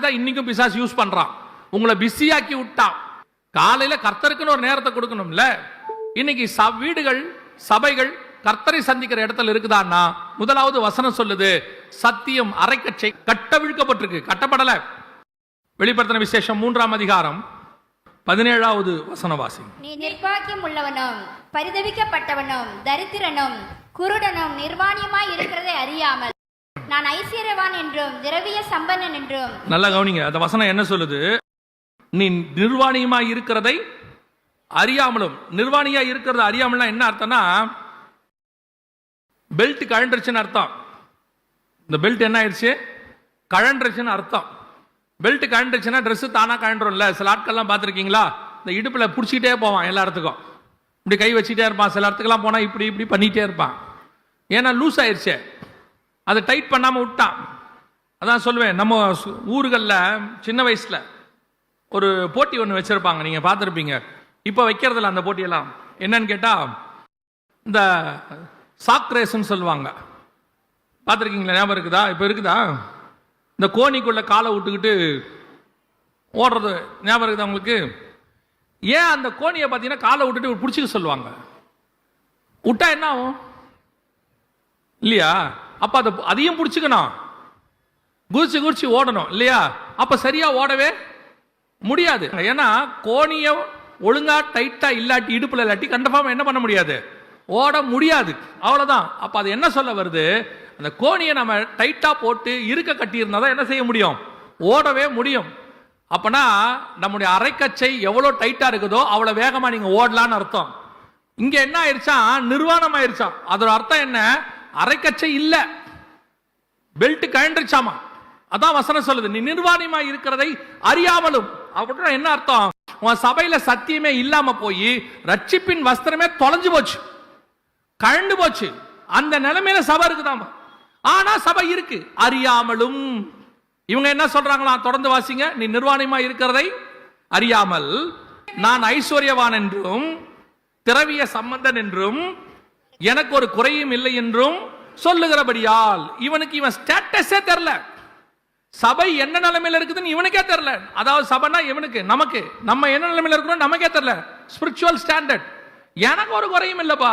தான் இன்னைக்கும் பிசாசு யூஸ் பண்றான். உங்களை பிஸியாக்கி விட்டான். காலையில கர்த்தருக்குன்னு ஒரு நேரத்தை கொடுக்கணும்ல. இன்னைக்கு வீடுகள் சபைகள் கர்த்தரை சந்திக்கிற இடத்துல இருக்குதான்னா முதலாவது வசனம் சொல்லுது, சத்தியம் அரைக்கச்சை கட்டவிழ்க்கப்பட்டிருக்கு, கட்டப்படல. வெளிப்படுத்தின விசேஷம் 3ஆம் அதிகாரம் 17வது வசனவாசி. நீ நிர்பாக்கியம் உள்ளவனும் பரிதவிக்கப்பட்டவனும் தரித்திரனும் குருடனும் நிர்வாணியமாய் இருக்கிறதை அறியாமல் நான் ஐஸ்வர்யவான் என்றும் திரவிய சம்பன்னன் என்றும். நல்லா கவனிங்க, அந்த வசனம் என்ன சொல்லுது? நீ நிர்வாணியமாய் இருக்கிறதை அறியாமலும். நிர்வாணியா இருக்கிறது அறியாமலாம் என்ன அர்த்தம்னா, பெல்ட் கழண்டுருச்சுன்னு அர்த்தம். இந்த பெல்ட் என்ன ஆயிடுச்சு? கழண்டுருச்சுன்னு அர்த்தம். பெல்ட் கழண்டுருச்சுன்னா ட்ரெஸ் தானா கழண்டுரும்ல. சில ஆட்கள்லாம் பார்த்துருக்கீங்களா, இந்த இடுப்பில் பிடிச்சிக்கிட்டே போவான், எல்லா இடத்துக்கும் இப்படி கை வச்சுட்டே இருப்பான். சில இடத்துக்குலாம் போனால் இப்படி இப்படி பண்ணிகிட்டே இருப்பான். ஏன்னா லூஸ் ஆயிடுச்சு, அதை டைட் பண்ணாமல் விட்டான். அதான் சொல்லுவேன், நம்ம ஊர்களில் சின்ன வயசில் ஒரு போட்டி ஒன்று வச்சுருப்பாங்க, நீங்கள் பார்த்துருப்பீங்க. இப்போ வைக்கிறதில்ல அந்த போட்டியெல்லாம். என்னன்னு கேட்டால், இந்த சாக் ரேஸ்ன்னு சொல்லுவாங்க. பார்த்துருக்கீங்களா? ஞாபகம் இருக்குதா? இப்போ இருக்குதா? இந்த கோணிக்குள்ள காலை விட்டுக்கிட்டு ஓடுறது ஞாபகம் இருக்குதா உங்களுக்கு? ஏன் அந்த கோணியை பார்த்தீங்கன்னா காலை விட்டுட்டு பிடிச்சிக்க சொல்லுவாங்க? விட்டா என்ன ஆகும் இல்லையா? அப்போ அதையும் பிடிச்சிக்கணும், குதிச்சு குதிச்சு ஓடணும் இல்லையா? அப்போ சரியா ஓடவே முடியாது. ஏன்னா கோணியை ஒழுங்கா டைட்டா இல்லாட்டி, இடுப்புல இல்லாட்டி கன்ஃபார்ம் என்ன பண்ண முடியாது, ஓட முடியாது. அவ்வளவுதான். அப்ப அது என்ன சொல்ல வருது? அந்த கோணியை நம்ம டைட்டா போட்டு இருக்க கட்டி இருந்தா தான் என்ன செய்ய முடியும், ஓடவே முடியும். அப்பனா நம்முடைய அரைக்கச்சை எவ்வளவு டைட்டா இருக்குதோ அவ்வளவு வேகமா நீங்க ஓடலான்னு அர்த்தம். இங்க என்ன ஆயிடுச்சா, நிர்வாணம் ஆயிடுச்சா. அதோட அர்த்தம் என்ன? அரைக்கச்சை இல்ல, பெல்ட் கழண்டுச்சாமா. அதான் வசனம் சொல்லுது, நீ நிர்வாணியமா இருக்கிறதை அறியாமலும். அப்படின்னா என்ன அர்த்தம்? உன் சபையில சத்தியமே இல்லாம போய் ரட்சிப்பின் வஸ்திரமே தொலைஞ்சு போச்சு, கழண்டு போச்சு. அந்த நிலைமையில சபை இருக்குதாமா. ஆனா சபை இருக்கு, அறியாமலும். இவங்க என்ன சொல்றாங்களா? தொடர்ந்து வாசிங்க. நீ நிர்வாணியமா இருக்கிறதை அறியாமல் நான் ஐஸ்வர்யவான் என்றும் திரவிய சம்பந்தன் என்றும் எனக்கு ஒரு குறையும் இல்லை என்றும் சொல்லுகிறபடியால். இவனுக்கு இவன் ஸ்டேட்டஸே தெரியல, சபை என்ன நிலைமையில இருக்குதுன்னு இவனுக்கே தெரியல. அதாவது சபைனா இவனுக்கு, நமக்கு நம்ம என்ன நிலைமையில இருக்கிறோம் நமக்கே தெரியல. ஸ்பிரிச்சுவல் ஸ்டாண்டர்ட், எனக்கு ஒரு குறையும் இல்லப்பா,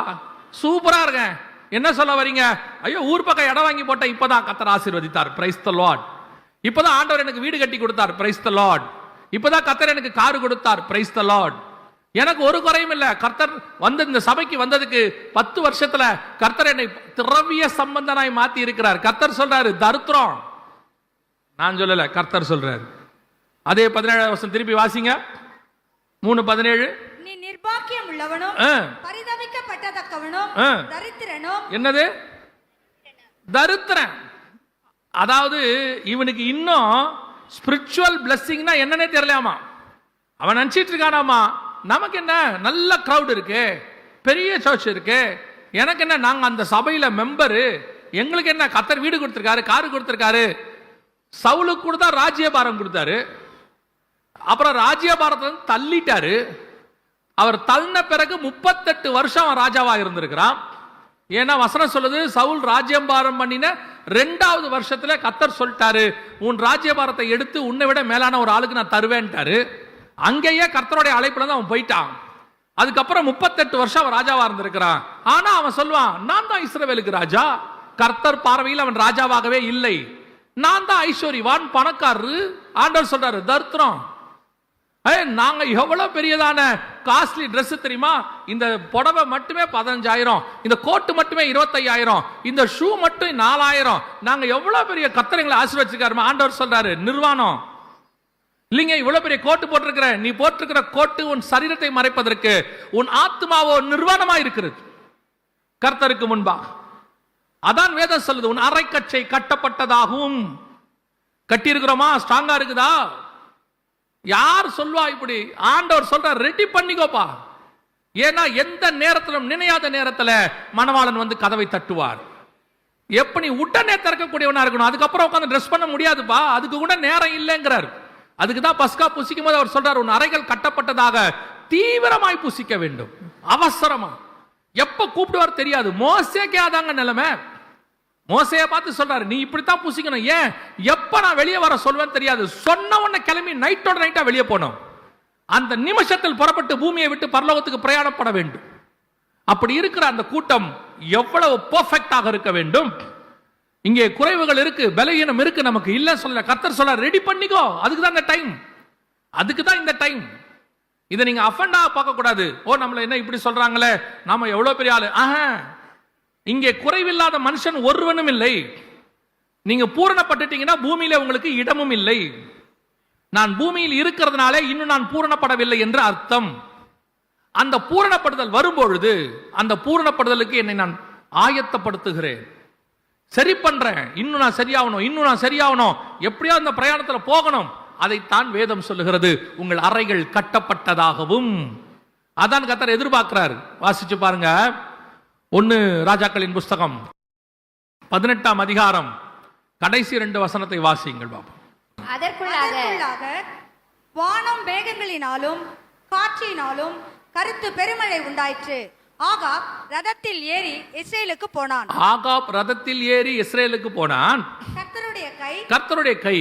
சூப்பரா இருக்கேன். என்ன சொல்ல வரீங்க? ஐயோ, ஊர் பக்கம் இடம் வாங்கி போட்ட, இப்பதான் கர்த்தர் ஆசீர்வதித்தார், பிரைஸ் தி லார்ட். இப்பதான் ஆண்டவர் எனக்கு வீடு கட்டி கொடுத்தார், பிரைஸ் தி லார்ட். இப்பதான் கர்த்தர் எனக்கு கார் கொடுத்தார், பிரைஸ் தி லார்ட். எனக்கு ஒரு குறையும் இல்ல. கர்த்தர் வந்து இந்த சபைக்கு வந்ததுக்கு 10 வருஷத்துல கர்த்தர் என்னை திரவிய சம்பந்தனாய் மாத்தி இருக்கிறார். கர்த்தர் சொல்றாரு தரித்திரம், நான் சொல்லல, கர்த்தர் சொல்றாரு. அதே 17வது வசனம் திருப்பி வாசிங்க. 3:17. நீ நிர்பாக்கியம் உள்ளவனும் பரிதவிக்கப்பட்டதக்கவனும் தரித்திரனும். என்னது தரித்திரன்? அதாவது இவனுக்கு இன்னும் ஸ்பிரிச்சுவல் பிளெஸிங்னா என்னன்னே தெரியலாமா. அவன் நினைச்சிட்டு இருக்கானாமா, நமக்கு என்ன நல்ல கிரவுட் இருக்கு, பெரிய சர்ச் இருக்கு, எனக்கு என்ன, நாங்க அந்த சபையில மெம்பரு, எங்களுக்கு என்ன கர்த்தர் வீடு கொடுத்திருக்காரு, காரு கொடுத்திருக்காரு. சவுலுக்கு கூட தான் ராஜ்யபாரம் கொடுத்தாரு. அப்புறம் ராஜ்யபாரத்தை தள்ளிட்டாரு. அவர் தள்ளின பிறகு 38 வருஷம் அவன் ராஜாவா இருந்திருக்கிறான். ஏன்னா வசனம் சொல்லுது, சவுல் ராஜ்யபாரம் பண்ணின 2வது வருஷத்துல கர்த்தர் சொல்லிட்டாரு, உன் ராஜ்யபாரத்தை எடுத்து உன்னை விட மேலான ஒரு ஆளுக்கு நான் தருவேன்ட்டாரு. அங்கேயே கர்த்தருடைய அழைப்புல தான் அவன் போயிட்டான். அதுக்கப்புறம் 38 வருஷம் அவன் ராஜாவா இருந்திருக்கிறான். ஆனா அவன் சொல்லுவான், நான் தான் இஸ்ரவேலுக்கு ராஜா. கர்த்தர் பார்வையில் அவன் ராஜாவாகவே இல்லை. நான் தான் ஐஸ்வர்யவான், பணக்காரரு. ஆண்டவர் சொல்றாரு தரித்திரம். நாங்க எவ்வளவு பெரியதான காஸ்ட்லி ட்ரெஸ் தெரியுமா? இந்த புடவை மட்டுமே 15,000, இந்த கோட்டு மட்டுமே 25,000, இந்த ஷூ மட்டும் 4,000. நாங்க எவ்வளவு பெரிய கர்த்தரை ஆசீர்வதிச்சிருக்காரு. ஆண்டவர் சொல்றாரு நிர்வாணம் இல்லைங்க. இவ்வளவு பெரிய கோட்டு போட்டிருக்கிற, நீ போட்டிருக்கிற கோட்டு உன் சரீரத்தை மறைப்பதற்கு, உன் ஆத்மாவோ நிர்வாணமா இருக்கிறது கர்த்தருக்கு முன்பா. அதான் வேதம் சொல்லுது, உன் அரைக்கச்சை கட்டப்பட்டதாகும். கட்டி இருக்கிறோமா? ஸ்ட்ராங்கா இருக்குதா? யார் சொல்வா இப்படி? ஆண்டவர் சொல்ற, ரெடி பண்ணிக்கோப்பா. ஏன்னா எந்த நேரத்திலும் நினையாத நேரத்துல மணவாளன் வந்து கதவை தட்டுவார். எப்படி உடனே திறக்கக்கூடியவனா இருக்கணும். அதுக்கப்புறம் உட்காந்து ட்ரெஸ் பண்ண முடியாதுப்பா, அதுக்கு கூட நேரம் இல்லைங்கிறார். அதுக்கு தான் பஸ்கா புசிக்கும் போது அவர் சொல்றார், உன் அறைகள் கட்டப்பட்டதாக தீவிரமாய் புசிக்க வேண்டும். அவசரமா எப்ப கூப்பிடுவார் தெரியாது. மோசேக்கே அதாங்க நிலைமை. மோசையை பார்த்து சொல்றாரு, நீ இப்படித்தான் பூசிக்கணும். ஏன்? எப்ப நான் வெளியே வர சொல்வேன்னு தெரியாது. சொன்ன உடனே கிளம்பி நைட்டோட நைட்டா வெளியே போனோம். அந்த நிமிஷத்தில் புறப்பட்டு பூமியை விட்டு பரலோகத்துக்கு பிரயாணப்பட வேண்டும். அப்படி இருக்கிற அந்த கூட்டம் எவ்வளவு பெர்ஃபெக்டாக இருக்க வேண்டும். இங்கே குறைவுகள் இருக்கு, பலவீனம் இருக்கு, நமக்கு இல்ல சொல்ல. கர்த்தர் சொல்ல, ரெடி பண்ணிக்கோ. அதுக்கு தான் இந்த டைம், அதுக்கு தான் இந்த டைம். இதை நீங்க அஃபண்டா பார்க்க கூடாது. ஓ, நம்மள என்ன இப்படி சொல்றாங்களே, நாம எவ்வளவு பெரிய ஆளு. இங்கே குறைவில்லாத மனுஷன் ஒருவனும் இல்லை. நீங்க பூரணப்பட்டுட்டீங்கன்னா பூமியில உங்களுக்கு இடமும் இல்லை. நான் பூமியில் இருக்கிறதுனால இன்னும் நான் பூரணப்படவில்லை என்று அர்த்தம். அந்த பூரணப்படுதல் வரும்பொழுது அந்த பூரணப்படுதலுக்கு என்னை நான் ஆயத்தப்படுத்துகிறேன், சரி பண்றேன். இன்னும் நான் சரியாகணும், இன்னும் நான் சரியாகணும், எப்படியா அந்த பிரயாணத்தில் போகணும். அதைத்தான் வேதம் சொல்லுகிறது, உங்கள் அறைகள் கட்டப்பட்டதாகவும். அதான் கர்த்தர் எதிர்பார்க்கிறார். வாசிச்சு பாருங்க, 1 ராஜாக்களின் புஸ்தகம் 18ஆம் அதிகாரம் கடைசி 2 வசனத்தை வாசியுங்கள் பாப்போம். அதற்குள்ளாக வானம் மேகங்களினாலும் காற்றினாலும் கருத்து பெருமழை உண்டாயிற்று. ஆகாப் ரதத்தில் ஏறி இஸ்ரேலுக்கு போனான். ஆகாப் ரதத்தில் ஏறி இஸ்ரேலுக்கு போனான். கர்த்தருடைய கை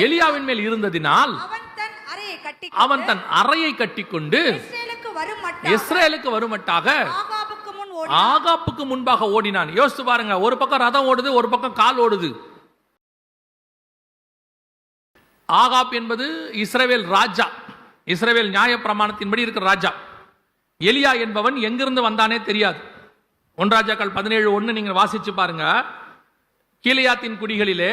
எலியாவின் மேல் இருந்ததினால் அவன் தன் அறையை கட்டிக்கொண்டு இஸ்ரேலுக்கு வருமட்டாக ஆகாப்புக்கு முன்பாக ஓடினான். யோசித்து பாருங்க, ஒரு பக்கம் ரதம் ஓடுது, ஒரு பக்கம் கால் ஓடுது. ஆகாப் என்பது இஸ்ரவேல் ராஜா, இஸ்ரவேல் நியாய பிரமாணத்தின்படி இருக்கிற ராஜா. எலியா என்பவன் எங்கிருந்து வந்தானே தெரியாது. 1 ராஜாக்கள் 17:1 நீங்க வாசிச்சு பாருங்க. கீலேயாத்தின் குடிகளிலே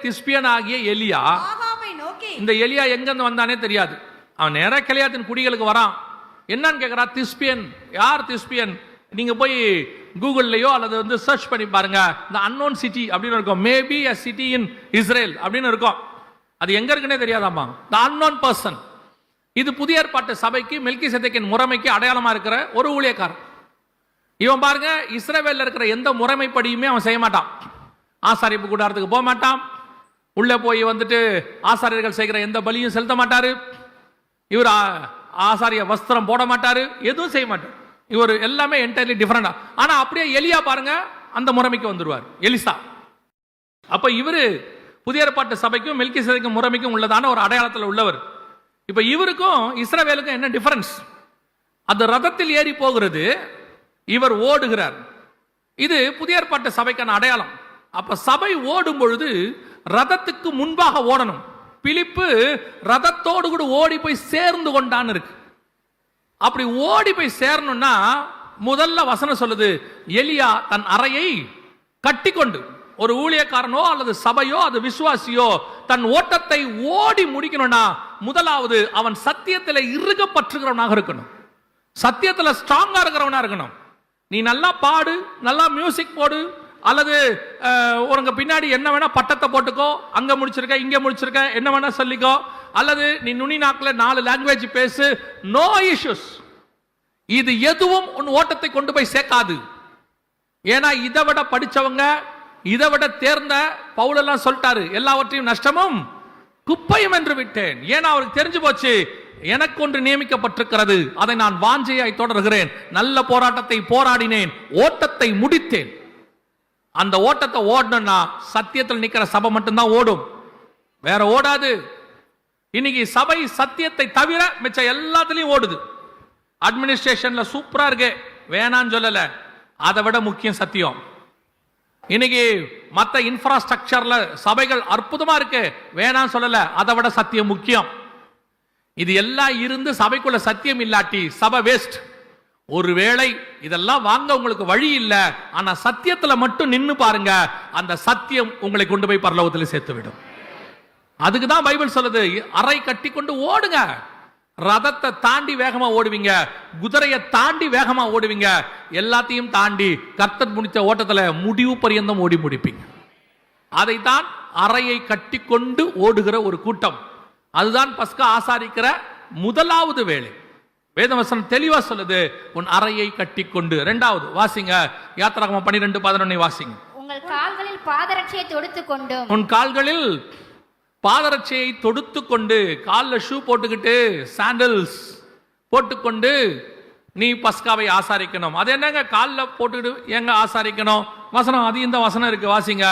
திஸ்பியன் ஆகிய எலியா. இந்த எலியா எங்கிருந்து வந்தானே தெரியாது. அவன் நேரா கீலேயாத்தின் குடிகளுக்கு வரான். என்னன்னு கேட்கிறா, திஸ்பியன். யார் திஸ்பியன்? நீங்க போய் கூகுள்லயோ அல்லது வந்து சர்ச் பண்ணி பாருங்க. இந்த அன்னோன் சிட்டி அப்படின்னு இருக்கும், maybe a city in Israel அப்படின்னு இருக்கும். அது எங்க இருக்குன்னே தெரியாதாமா, the unknown person. இது புதிய ஏற்பாட்டு சபைக்கு மெல்கிசேதேக்கின் முறைமைக்கு அடையாளமா இருக்கிற ஒரு ஊழியக்காரன். இவன் பாருங்க, இஸ்ரவேல்ல இருக்கிற எந்த முறைமைப்படியுமே அவன் செய்ய மாட்டான். ஆசாரிப்பு கூடாரத்துக்கு போக மாட்டான். உள்ள போய் வந்துட்டு ஆசாரியர்கள் செய்கிற எந்த பலியும் செலுத்த மாட்டாரு. இவர் ஆசாரிய வஸ்திரம் போட மாட்டாரு, எதுவும் செய்ய மாட்டார். இவர் எல்லாமே என்டையர்லி டிஃபரெண்டா. ஆனா அப்படியே எலியா பாருங்க, அந்த முறைமைக்கு வந்துருவார், எலிசா. அப்ப இவரு புதிய ஏற்பாட்டு சபைக்கும் மெல்கிசேதேக்கு முறைமைக்கும் உள்ளதான ஒரு அடையாளத்தில் உள்ளவர். இப்ப இவருக்கும் இஸ்ரவேலுக்கும் என்ன டிஃபரன்ஸ்? அது ரதத்தில் ஏறி போகிறது, இவர் ஓடுகிறார். இது புதிய ஏற்பாட்டு சபைக்கான அடையாளம். அப்ப சபை ஓடும் பொழுது ரதத்துக்கு முன்பாக ஓடணும். பிலிப்பு ரதத்தோடு கூட ஓடி போய் சேர்ந்து கொண்டான்னு இருக்கு. அப்படி ஓடி போய் சேரணும்னா முதல்ல வசனம் சொல்லுது, எலியா தன் அறையை கட்டிக்கொண்டு. ஒரு ஊழியக்காரனோ அல்லது சபையோ அது விசுவாசியோ தன் ஓட்டத்தை ஓடி முடிக்கணும்னா முதலாவது அவன் சத்தியத்தில் இறுக பற்றுகிறவனாக இருக்கணும், சத்தியத்துல ஸ்ட்ராங்கா இருக்கிறவனா இருக்கணும். நீ நல்லா பாடு, நல்லா மியூசிக் போடு, அல்லது உனக்கு பின்னாடி என்ன வேணா பட்டத்தை போட்டுக்கோ, அங்க முடிச்சிருக்க இங்க முடிச்சிருக்க என்ன வேணா சொல்லிக்கோ, அல்லது நீ நுனி நாக்குல 4 லாங்குவேஜ் பேசு, நோ இஷ்யூஸ். இது எதுவும் உன் ஓட்டத்தை கொண்டு போய் சேர்க்காது. ஏன்னா இதை விட படிச்சவங்க, இதை விட தேர்ந்த பவுல் எல்லாம் சொல்லிட்டாரு, எல்லாவற்றையும் நஷ்டமும் குப்பையும் என்று விட்டேன். ஏன்னா அவருக்கு தெரிஞ்சு போச்சு, எனக்கு ஒன்று நியமிக்கப்பட்டிருக்கிறது, அதை நான் வாஞ்சையாய் தொடர்கிறேன். நல்ல போராட்டத்தை போராடினேன், ஓட்டத்தை முடித்தேன். அந்த ஓட்டத்தை ஓடணும்னா சத்தியத்தில் நிக்கிற சபை மட்டும்தான் ஓடும், வேற ஓடாது. இன்னைக்கு சபை சத்தியத்தை தவிர மிச்ச எல்லாத்துலயும் ஓடுது. அட்மினிஸ்ட்ரேஷன்ல சூப்பரா இருக்கு, வேணான்னு சொல்லல, அதை விட முக்கியம் சத்தியம். இன்னைக்கு மற்ற இன்ஃப்ராஸ்ட்ரக்சர்ல சபைகள் அற்புதமா இருக்கு, வேணான்னு சொல்லல, அதை விட சத்தியம் முக்கியம். இது எல்லாம் இருந்து சபைக்குள்ள சத்தியம் இல்லாட்டி சபை வேஸ்ட். ஒருவேளை இதெல்லாம் வாங்க உங்களுக்கு வழி இல்லை, ஆனா சத்தியத்துல மட்டும் நின்னு பாருங்க, அந்த சத்தியம் உங்களை கொண்டு போய் பரலோகத்தில் சேர்த்து விடும். அதுக்கு தான் பைபிள் சொல்லுது, அறை கட்டி கொண்டு ஓடுங்க. ரதத்தை தாண்டி வேகமா ஓடுவீங்க, குதிரையை தாண்டி வேகமா ஓடுவீங்க, எல்லாத்தையும் தாண்டி கர்த்தர் முடித்த ஓட்டத்துல முடிவு பரியந்தம் ஓடி முடிப்பீங்க. அதைத்தான் அறையை கட்டி கொண்டு ஓடுகிற ஒரு கூட்டம். அதுதான் பஸ்கா ஆசாரிக்கிற முதலாவது வேலை. வேதவசனம் தெளிவா சொல்லுது, உன் அறையை கட்டிக்கொண்டு. 2வது வாசிங்க, யாத்திராகமம் 12:11 வாசிங்க. உங்கள் கால்களில் பாதரட்சையை தொடுத்துக் கொண்டு, உன் கால்களில் பாதரட்சையை தொடுத்து கொண்டு, காலில் ஷூ போட்டுக்கிட்டு சாண்டல்ஸ் போட்டுக்கொண்டு நீ பஸ்காவை ஆசாரிக்கணும். அது என்னங்க காலில் போட்டுக்கிட்டு எங்க ஆசாரிக்கணும்? வசனம் அது இந்த வசனம் இருக்கு, வாசிங்க.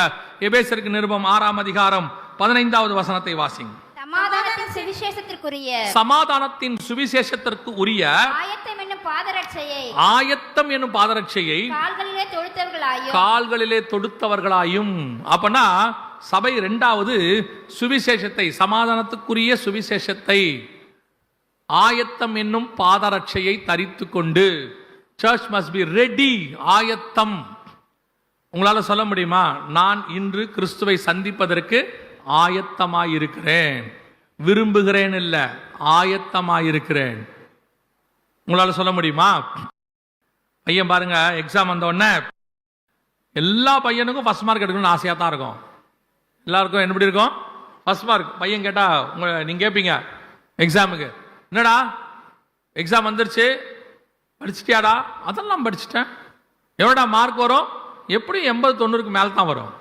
எபேசியருக்கு நிருபம் 6ஆம் அதிகாரம் 15வது வசனத்தை வாசிங்க. சமாதானத்தின் சுவிசேஷத்திற்குரிய சமாதானத்தின் சுவிசேஷத்திற்கு உரிய ஆயத்தம் என்னும் பாதரட்சையை ஆயத்தம் என்னும் பாதரட்சையை கால்களிலே தொடுத்தவர்களாயும் கால்களிலே தொடுத்தவர்களாயும். அப்பனா சபை இரண்டாவது சுவிசேஷத்தை, சமாதானத்துக்குரிய சுவிசேஷத்தை, ஆயத்தம் என்னும் பாதரட்சையை தரித்து கொண்டு, சர்ச் மஸ்ட் பி ரெடி, ஆயத்தம். உங்களால சொல்ல முடியுமா, நான் இன்று கிறிஸ்துவை சந்திப்பதற்கு ஆயத்தமாயிருக்கிறேன், விரும்புகிறேன் இல்ல, ஆயத்தமாயிருக்கிறேன்? உங்களால சொல்ல முடியுமா? பையன் பாருங்க, எக்ஸாம் வந்த உடனே எல்லா பையனுக்கும் ஃபர்ஸ்ட் மார்க் எடுக்கணும்னு ஆசையாக தான் இருக்கும். எல்லாருக்கும் எப்படி இருக்கும்? First mark. பையன் கேட்டா நீங்க கேட்பீங்க எக்ஸாமுக்கு, என்னடா எக்ஸாம் வந்துருச்சு, படிச்சிட்டியாடா? அதெல்லாம் படிச்சுட்டேன். எவ்வளோடா மார்க் வரும்? எப்படி 80-90க்கு மேலே தான் வரும்.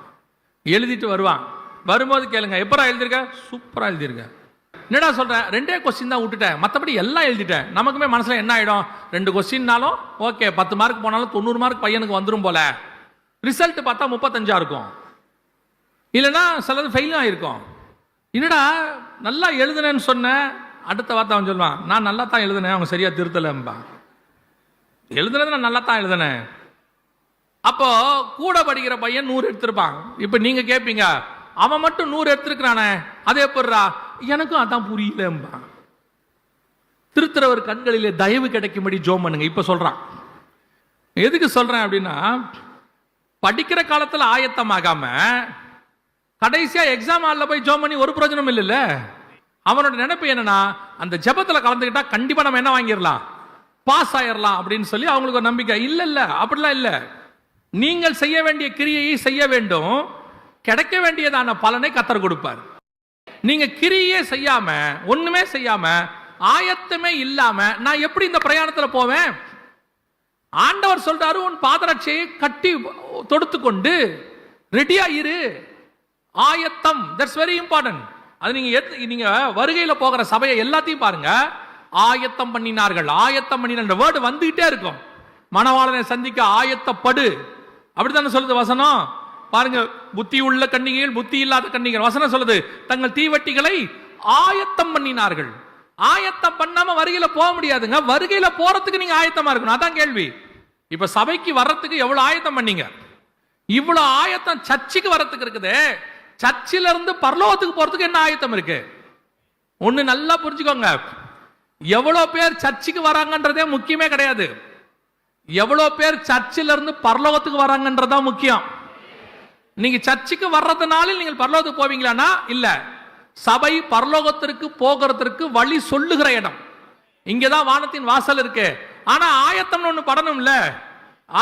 எழுதிட்டு வருவான். வரும்போது கேளுங்க, எப்பரா எழுதிருக்க? சூப்பராக எழுதிருக்க. என்னடா சொல்கிறேன், 2 கொஸ்டின் தான் விட்டுட்டேன், மற்றபடி எல்லாம் எழுதிட்டேன். நமக்குமே மனசில் என்ன ஆகிடும், 2 கொஸ்டின்னாலும் ஓகே, 10 மார்க் போனாலும் 90 மார்க் பையனுக்கு வந்துடும் போல. ரிசல்ட் பார்த்தா 35 இருக்கும், இல்லைன்னா சிலது ஃபெயிலும் ஆகிருக்கும். என்னடா நல்லா எழுதுனேன்னு சொன்னேன், அடுத்த வார்த்தை அவன் சொல்லுவான், நான் நல்லா தான் எழுதுனேன், அவங்க சரியா திருத்தலம்பா. எழுதுனது நான் நல்லா தான் எழுதுனேன். அப்போ கூட படிக்கிற பையன் 100 எடுத்திருப்பான். இப்போ நீங்க கேட்பீங்க, அவன் மட்டும் 100 எடுத்திருக்கிறானே, அது எப்படிரா? எனக்கும் அதான் புரியலம்பா. திருத்துறவர் கண்களிலே தயவு கிடைக்கும்படி ஜோம் பண்ணுங்க. இப்ப சொல்றான். எதுக்கு சொல்றேன் அப்படின்னா, படிக்கிற காலத்துல ஆயத்தமாகாம கடைசியா எக்ஸாம் ஹால்ல போய் ஜோம் பண்ணி ஒரு பிரயோஜனம் இல்லைல்ல. அவனோட நினைப்பு என்னன்னா, அந்த ஜெபத்துல கலந்துக்கிட்டா கண்டிப்பா நம்ம என்ன வாங்கிடலாம், பாஸ் ஆயிடலாம் அப்படின்னு சொல்லி அவங்களுக்கு ஒரு நம்பிக்கை. இல்ல இல்ல, அப்படிலாம் இல்ல. நீங்கள் செய்ய வேண்டிய கிரியையை செய்ய வேண்டும், கிடைக்க வேண்டியதான பலனை கர்த்தர் கொடுப்பார். நீங்க கிரியே செய்யாம, ஒண்ணுமே செய்யாம, ஆயத்தமே இல்லாம நான் எப்படி இந்த பிரயாணத்துல போவேன்? ஆண்டவர் சொல்றாரு, உன் பாதரட்சையை கட்டி தொடுத்து கொண்டு ரெடியா இரு, ஆயத்தம். That's very important. அது நீங்க வருகையில போகிற சபையை எல்லாத்தையும் பாருங்க, ஆயத்தம் பண்ணினார்கள், ஆயத்தம் பண்ணின வேர்டு வந்துகிட்டே இருக்கும். மணவாளனை சந்திக்க ஆயத்தப்படு, அப்படித்தானே சொல்லுது வசனம். பாருங்க, புத்தி உள்ள கன்னிகைகள், புத்தி இல்லாத கன்னிகைகள், வசனம் சொல்லுது, தங்கள் தீவட்டிகளை ஆயத்தம் பண்ணினார்கள். ஆயத்தம் பண்ணாம வருகையில போக முடியாதுங்க. வருகையில போறதுக்கு நீங்க ஆயத்தமா இருக்கணும். அதான் கேள்வி. இப்ப சபைக்கு வர்றதுக்கு எவ்வளவு ஆயத்தம் பண்ணீங்க? இவ்வளவு ஆயத்தம் சர்ச்சுக்கு வர்றதுக்கு இருக்குது. சர்ச்சில இருந்து பரலோகத்துக்கு போறதுக்கு என்ன ஆயத்தம் இருக்கு? ஒண்ணு நல்லா புரிஞ்சுக்கோங்க, எவ்வளவு பேர் சர்ச்சுக்கு வராங்கன்றதே முக்கியமே கிடையாது. எவ்வளவு பேர் சர்ச்சில இருந்து பரலோகத்துக்கு வராங்கன்றதா முக்கியம். நீங்க சர்ச்சுக்கு வர்றதுனால நீங்கள் பரலோகத்துக்கு போவீங்களானா? இல்ல. சபை பரலோகத்திற்கு போகிறதுக்கு வழி சொல்லுகிற இடம். இங்கதான் வானத்தின் வாசல் இருக்கு. ஆனா ஆயத்தம்னு ஒண்ணு படணும்ல.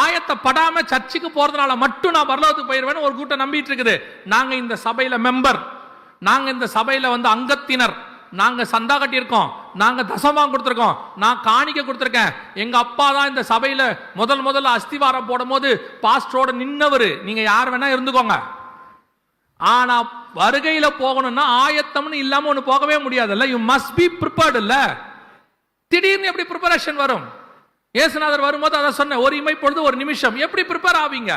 ஆயத்தப்படாம சர்ச்சுக்கு போறதுனால மட்டும் நான் பரலோகத்துக்கு போயிருவேன்னு ஒரு கூட்டம் நம்பிட்டு இருக்குது. நாங்க இந்த சபையில மெம்பர், நாங்க இந்த சபையில அங்கத்தினர், நாங்க சந்தா கட்டியிருக்கோம், நாங்க தசமாம் கொடுத்திருக்கோம், நான் காணிக்க கொடுத்திருக்கேன், எங்க அப்பா தான் இந்த சபையில முதல்ல அஸ்திவாரம் போடும் போது பாஸ்டரோட நின்னவரு. நீங்க யார் வேணா இருந்துக்கோங்க. ஆனா வருகையில போகணும்னா ஆயத்தம்னு இல்லாம ஒண்ணு போகவே முடியாதுல்ல. யூ மஸ்ட் பி ப்ரிப்பேர்ட் இல்ல. திடீர்னு எப்படி ப்ரிப்பரேஷன் வரும்? இயேசுநாதர் வரும்போது அதை சொன்ன, ஒரு இமை பொழுது ஒரு நிமிஷம். எப்படி ப்ரிப்பேர் ஆவீங்க?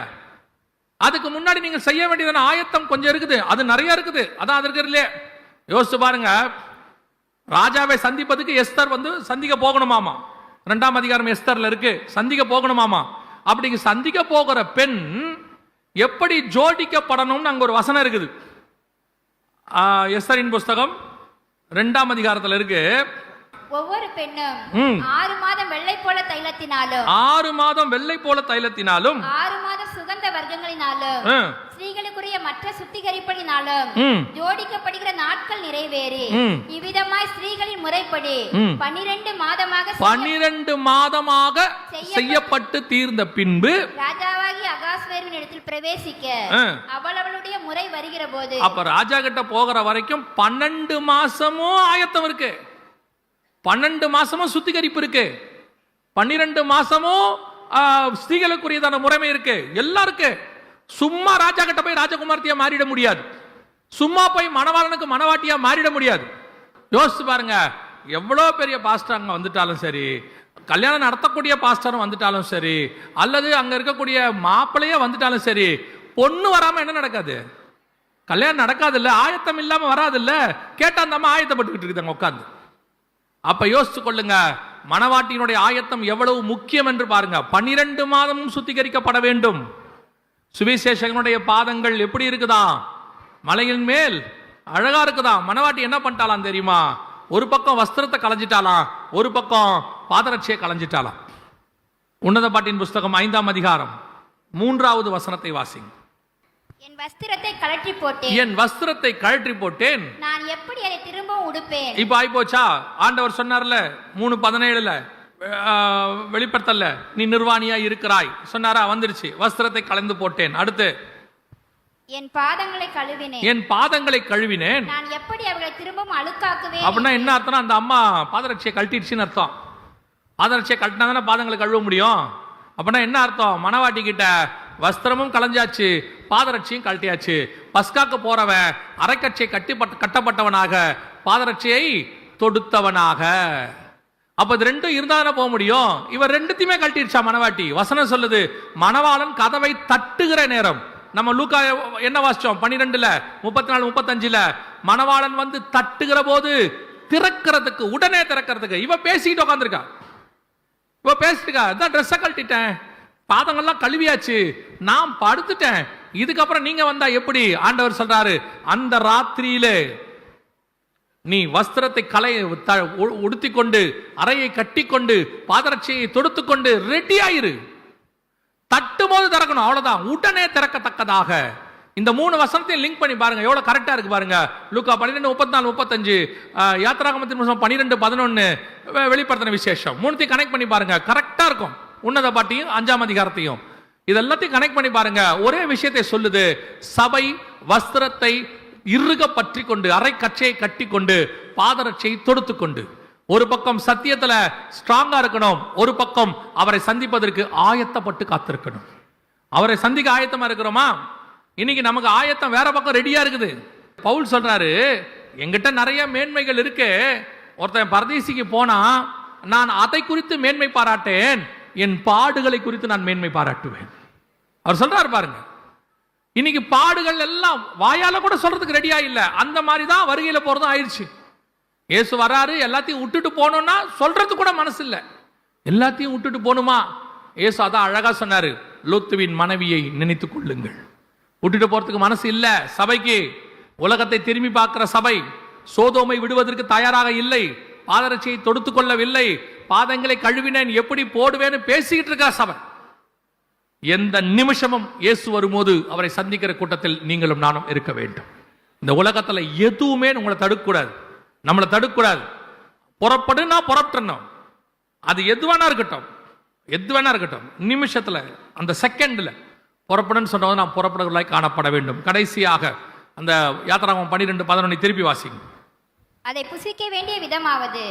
அதுக்கு முன்னாடி நீங்க செய்ய வேண்டியதான ஆயத்தம் கொஞ்சம் இருக்குது, அது நிறைய இருக்குது. அதான் அது இருக்கிறதுலே யோசிச்சு பாருங்க. ராஜாவை சந்திப்பதுக்கு எஸ்தர் சந்திக்க போகணுமாமா. 2ஆம் அதிகாரம் எஸ்தர்ல இருக்கு. சந்திக்க போகணுமாமா. அப்படி சந்திக்க போகிற பெண் எப்படி ஜோடிக்கப்படணும்னு அங்க ஒரு வசனம் இருக்குது. எஸ்தரின் புஸ்தகம் 2ஆம் அதிகாரத்துல இருக்கு. ஒவ்வொரு பெண்ணும் 6 மாதம் வெள்ளை போல தைலத்தினாலும் 6 மாதம் வெள்ளை போல தைலத்தினாலும் 6 மாதம் சுகந்த வர்க்கங்களினாலும் ஸ்திரீகளுக்குரிய மற்ற சுத்திகரிப்புகளினாலும் ஜோடிக்கப்படுகிற நாட்கள் நிறைவேறி இவ்விதமாய் ஸ்திரீகளின் முறைப்படி 12 மாதமாக செய்யப்பட்டு தீர்ந்த பின்பு ராஜாவாகி அகாஸ்வேருவின் இடத்தில் பிரவேசிக்க அவளுடைய முறை வருகிற போது, அப்ப ராஜா கிட்ட போகிற வரைக்கும் 12 மாசமும் ஆயத்தம் இருக்கு, 12 மாசமும் சுத்திகரிப்பு இருக்கு, 12 மாசமும் ஸ்திரீகளுக்குரியதான முறைமை இருக்கு, எல்லாம் இருக்கு. சும்மா ராஜா கிட்ட போய் ராஜகுமார்த்தியா மாறிட முடியாது. சும்மா போய் மணவாளனுக்கு மணவாட்டியா மாறிட முடியாது. யோசிச்சு பாருங்க, எவ்வளவு பெரிய பாஸ்டர் அங்க வந்துட்டாலும் சரி, கல்யாணம் நடத்தக்கூடிய பாஸ்டரும் வந்துட்டாலும் சரி, அல்லது அங்க இருக்கக்கூடிய மாப்பிள்ளையே வந்துட்டாலும் சரி, பொண்ணு வராம என்ன நடக்காது? கல்யாணம் நடக்காது இல்ல, ஆயத்தம் இல்லாம வராது இல்ல. கேட்டா அந்த அம்மா ஆயத்தப்பட்டுக்கிட்டு இருக்குதாங்க உட்காந்து. அப்ப யோசிச்சு கொள்ளுங்க, மணவாட்டியினுடைய ஆயத்தம் எவ்வளவு முக்கியம் என்று பாருங்க. 12 மாதமும் சுத்திகரிக்கப்பட வேண்டும். சுவிசேஷகனுடைய பாதங்கள் எப்படி இருக்குதா? மலையின் மேல் அழகா இருக்குதா? மணவாட்டி என்ன பண்ணிட்டாலாம் தெரியுமா? ஒரு பக்கம் வஸ்திரத்தை களைஞ்சிட்டாலாம், ஒரு பக்கம் பாதரட்சியை களைஞ்சிட்டாலாம். உன்னத பாட்டின் புஸ்தகம் 5ஆம் அதிகாரம் 3வது வசனத்தை வாசிங்க. என் வஸ்திரத்தை கழற்றி போட்டேன், என் வஸ்திரத்தை கழற்றி போட்டேன், நான் எப்படி அதை திரும்பவும் உடுப்பேன்? இப்ப ஆயிப்போச்சா? ஆண்டவர் சொன்னார்ல 3:17 வெளிப்படுத்தல, நீ நிர்வாணியா இருக்கிறாய் சொன்னாரா? வந்துருச்சு. வஸ்திரத்தை கலந்து போட்டேன். அடுத்து, என் பாதங்களை கழுவினேன், என் பாதங்களை கழுவினேன், நான் எப்படி அவர்களை திரும்பவும் அழுக்காக்குவேன்? அப்படின்னா என்ன அர்த்தம்? அந்த அம்மா பாதரட்சியை கழட்டிடுச்சுன்னு அர்த்தம். பாதரட்சியை கழட்டினா தானே பாதங்களை கழுவ முடியும். அப்படின்னா என்ன அர்த்தம்? மணவாட்டி கிட்ட வஸ்திரமும் களைஞ்சாச்சு, பாதரட்சியும் கழட்டியாச்சு. பஸ்காக்கு போறவன் அரைக்கட்சியை கட்டப்பட்டவனாக, பாதரட்சியை தொடுத்தவனாக. அப்ப இது ரெண்டும் இருந்தா தானே போக முடியும். இவர் ரெண்டுத்தையுமே கழட்டிடுச்சா மணவாட்டி. வசனம் சொல்லுது, மணவாளன் கதவை தட்டுகிற நேரம். நம்ம லூக்கா என்ன வாசிச்சோம்? 12 34 35 மணவாளன் வந்து தட்டுகிற போது திறக்கிறதுக்கு, உடனே திறக்கிறதுக்கு இவ பேசிட்டு உட்காந்துருக்கா. இவ பேசிட்டுக்கா, இதான் ட்ரெஸ்ஸை கழட்டிட்டேன், பாதங்கள்லாம் கழுவியாச்சு, நான் படுத்துட்டேன், இதுக்கப்புறம் நீங்க வந்தா எப்படி? ஆண்டவர் சொல்றாரு, அந்த ராத்திரியிலே நீ வஸ்திரத்தை உடுத்திக் கொண்டு, அறையை கட்டி கொண்டு, பாதரட்சியை தொடுத்துக் கொண்டு ரெடி ஆயிரு. தட்டும் போது திறக்கணும், அவ்வளவுதான். உடனே திறக்கத்தக்கதாக. இந்த 3 வசனத்தையும் லிங்க் பண்ணி பாருங்க, எவ்வளவு கரெக்டா இருக்கு பாருங்க. லூக்கா 12 34 35, யாத்திராகமத்தின் புத்தகம் 12 11, வெளிப்படுத்தின விசேஷம் 3த்தையும் கனெக்ட் பண்ணி பாருங்க, கரெக்டா இருக்கும். உன்னத பாட்டியும் 5ஆம் அதிகாரத்தையும் இதெல்லாத்தையும் கனெக்ட் பண்ணி பாருங்க. ஒரே விஷயத்தை சொல்லுது, சபை வஸ்திரத்தை இறுக பற்றி கொண்டு, அரை கச்சையை கட்டி கொண்டு, பாதரட்சியை தொடுத்து கொண்டு, ஒரு பக்கம் சத்தியத்துல ஸ்ட்ராங்கா இருக்கணும், ஒரு பக்கம் அவரை சந்திப்பதற்கு ஆயத்தப்பட்டு காத்திருக்கணும். அவரை சந்திக்க ஆயத்தமா இருக்கிறோமா? இன்னைக்கு நமக்கு ஆயத்தம் வேற பக்கம் ரெடியா இருக்குது. பவுல் சொல்றாரு, எங்கிட்ட நிறைய மேன்மைகள் இருக்கு. ஒருத்தன் பரதேசிக்கு போனா நான் அதை குறித்து மேன்மை பாராட்டேன், என் பாடுகளை குறித்து நான் மேன்மை பாராட்டுவேன். அவர் சொல்றாரு பாருங்க. இன்னைக்கு பாடுகள் எல்லாம் வாயால கூட சொல்றதுக்கு ரெடியா இல்ல. அந்த மாதிரி தான் வருகையில போறதும் ஆயிடுச்சு. இயேசு வராரு, எல்லாத்தையும் விட்டுட்டு போனோம்னா சொல்றது கூட மனசு இல்ல. எல்லாத்தையும் விட்டுட்டு போகணுமா? இயேசு அதான் அழகா சொன்னாரு, லோத்துவின் மனைவியை நினைத்துக் கொள்ளுங்கள். விட்டுட்டு போறதுக்கு மனசு இல்ல சபைக்கு. உலகத்தை திரும்பி பார்க்கிற சபை சோதோமை விடுவதற்கு தயாராக இல்லை. பாதரட்சியை தொடுத்துக் கொள்ளவில்லை. பாதங்களை கழுவினேன், எப்படி போடுவேன்னு பேசிக்கிட்டு இருக்கிற சபை. எந்த நிமிஷமும் இயேசு வரும்போது அவரை சந்திக்கிற கூட்டத்தில் நீங்களும் நானும் இருக்க வேண்டும். இந்த உலகத்துல எதுவுமே உங்களை தடுக்கக்கூடாது, நம்மளை தடுக்கக்கூடாது. புறப்படுனா புறப்படணும். அது எது வேணா இருக்கட்டும், எது வேணா இருக்கட்டும். நிமிஷத்துல, அந்த செகண்ட்ல புறப்படுன்னு சொன்னது நாம் புறப்படுவதாய் காணப்பட வேண்டும். கடைசியாக அந்த யாத்திராகமம் 12 11 திருப்பி வாசிங்க. அதை புசிக்க வேண்டிய விதமாவது,